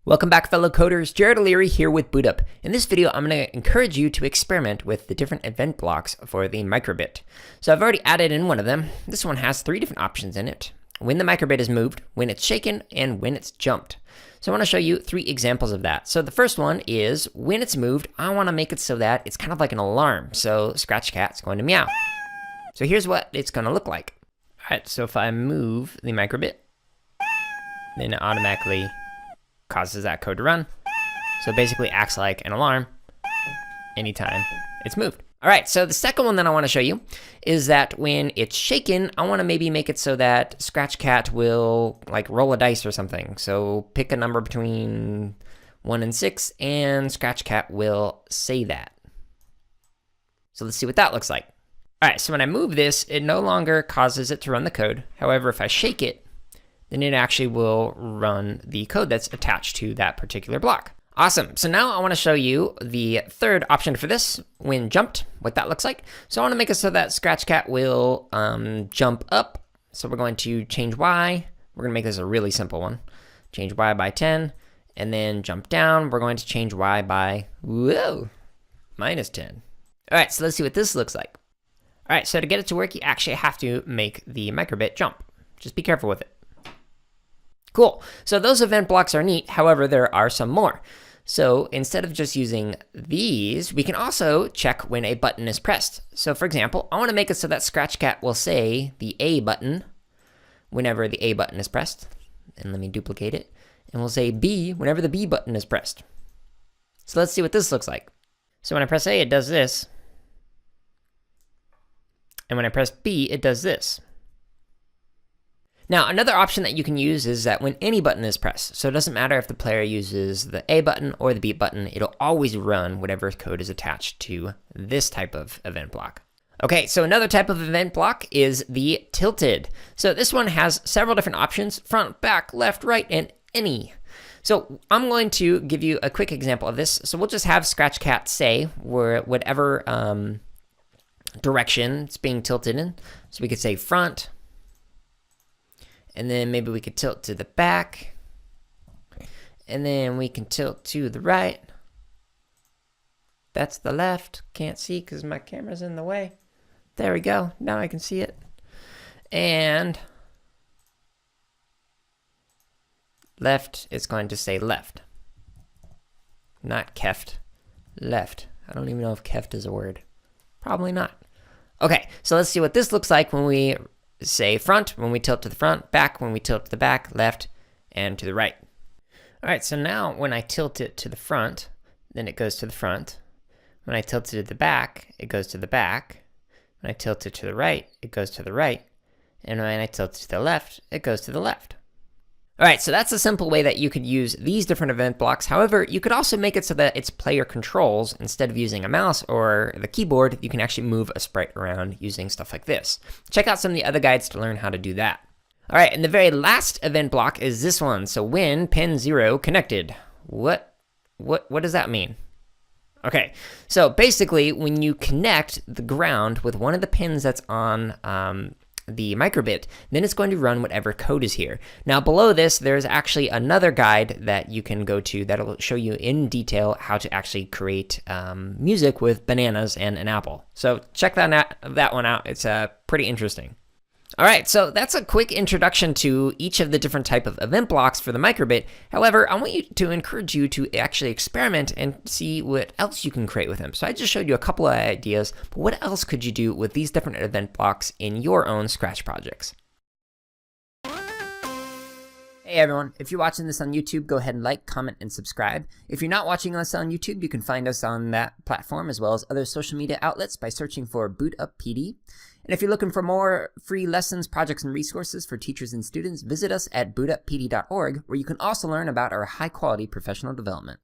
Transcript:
Welcome back, fellow coders. Jared O'Leary here with BootUp. In this video, I'm going to encourage you to experiment with the different event blocks for the microbit. So I've already added in one of them. This one has 3 different options in it: when the microbit is moved, when it's shaken, and when it's jumped. So I want to show you 3 examples of that. So the first one is when it's moved, I want to make it so that it's kind of like an alarm. So Scratch Cat's going to meow. So here's what it's going to look like. All right, so if I move the microbit, then it automatically causes that code to run. So it basically acts like an alarm anytime it's moved. All right, so the second one that I want to show you is that when it's shaken, I want to maybe make it so that Scratch Cat will like roll a dice or something. So pick a number between 1 and 6 and Scratch Cat will say that. So let's see what that looks like. All right, so when I move this, it no longer causes it to run the code. However, if I shake it, then it actually will run the code that's attached to that particular block. Awesome. So now I want to show you the third option for this, when jumped, what that looks like. So I want to make it so that Scratch Cat will jump up. So we're going to change Y. We're going to make this a really simple one. Change Y by 10, and then jump down. We're going to change Y by, whoa, minus 10. All right, so let's see what this looks like. All right, so to get it to work, you actually have to make the microbit jump. Just be careful with it. Cool. So those event blocks are neat. However, there are some more. So instead of just using these, we can also check when a button is pressed. So for example, I want to make it so that Scratch Cat will say the A button whenever the A button is pressed. And let me duplicate it. And we'll say B whenever the B button is pressed. So let's see what this looks like. So when I press A, it does this. And when I press B, it does this. Now, another option that you can use is that when any button is pressed, so it doesn't matter if the player uses the A button or the B button, it'll always run whatever code is attached to this type of event block. Okay, so another type of event block is the tilted. So this one has several different options: front, back, left, right, and any. So I'm going to give you a quick example of this. So we'll just have Scratch Cat say whatever direction it's being tilted in. So we could say front, and then maybe we could tilt to the back, and then we can tilt to the right. That's the left. Can't see because my camera's in the way. There we go. Now I can see it. And left is going to say left. Not keft. Left. I don't even know if keft is a word. Probably not. Okay, so let's see what this looks like when we say front, when we tilt to the front, back, when we tilt to the back, left, and to the right. All right, so now when I tilt it to the front, then it goes to the front. When I tilt it to the back, it goes to the back. When I tilt it to the right, it goes to the right. And when I tilt it to the left, it goes to the left. All right, so that's a simple way that you could use these different event blocks. However, you could also make it so that it's player controls. Instead of using a mouse or the keyboard, you can actually move a sprite around using stuff like this. Check out some of the other guides to learn how to do that. All right, and the very last event block is this one. So when pin 0 connected. What does that mean? Okay, so basically when you connect the ground with one of the pins that's on the microbit, then it's going to run whatever code is here. Now below this, there's actually another guide that you can go to that'll show you in detail how to actually create music with bananas and an apple. So check that one out. It's pretty interesting. All right, so that's a quick introduction to each of the different type of event blocks for the microbit. However, I want to encourage you to actually experiment and see what else you can create with them. So I just showed you a couple of ideas, but what else could you do with these different event blocks in your own Scratch projects? Hey everyone, if you're watching this on YouTube, go ahead and like, comment, and subscribe. If you're not watching us on YouTube, you can find us on that platform as well as other social media outlets by searching for BootUp PD. And if you're looking for more free lessons, projects, and resources for teachers and students, visit us at bootuppd.org, where you can also learn about our high-quality professional development.